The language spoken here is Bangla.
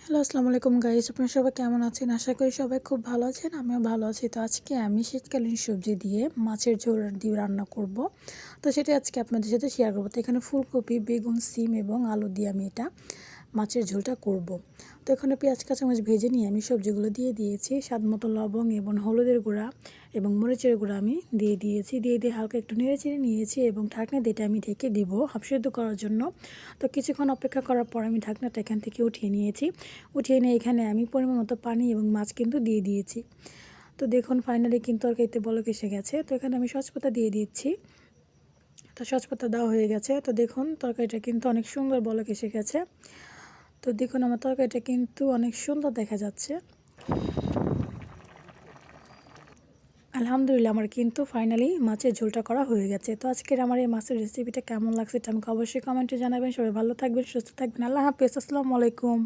হ্যালো, আসসালামু আলাইকুম গাইস। আপনারা সবাই কেমন আছেন? আশা করি সবাই খুব ভালো আছেন। আমিও ভালো আছি। তো আজকে আমি শীতকালীন সবজি দিয়ে মাছের ঝোল দিয়ে রান্না করব। তো সেটা আজকে আপনাদের সাথে শেয়ার করব। তো এখানে ফুলকপি, বেগুন, সিম এবং আলু দিয়ে আমি এটা মাছের ঝোলটা করব। তো এখানে পেঁয়াজ কাঁচামরিচ ভেজে নিয়ে আমি সবজিগুলো দিয়ে দিয়েছি। স্বাদমতো লবণ এবং হলুদের গুঁড়া এবং মরিচের গুঁড়া আমি দিয়ে দিয়েছি। দিয়ে হালকা একটু নেড়েচেড়ে নিয়েছি এবং ঢাকনা দিয়ে এটা আমি ঢেকে দিব হাফ সেদ্ধ করার জন্য। তো কিছুক্ষণ অপেক্ষা করার পর আমি ঢাকনাটা এখান থেকে উঠিয়ে নিয়েছি। উঠিয়ে নিয়ে এখানে আমি পরিমাণ মতো পানি এবং মাছ কিন্তু দিয়ে দিয়েছি। তো দেখুন ফাইনালি কিন্তু তরকারিতে বলক এসে গেছে। তো এখানে আমি সচপাতা দিয়ে দিচ্ছি। তো সচপাতা দেওয়া হয়ে গেছে। তো দেখুন তরকারিটা কিন্তু অনেক সুন্দর বলক এসে গেছে। তো দেখুন আমার তরকারিটা কিন্তু অনেক সুন্দর দেখা যাচ্ছে। আলহামদুলিল্লাহ আমার কিন্তু ফাইনালি মাছের ঝোলটা করা হয়ে গেছে। তো আজকের আমার এই মাছের রেসিপিটা কেমন লাগছে এটা আমাকে অবশ্যই কমেন্টে জানাবেন। সবাই ভালো থাকবেন, সুস্থ থাকবেন। আল্লাহ হাফেজ। আসসালামু আলাইকুম।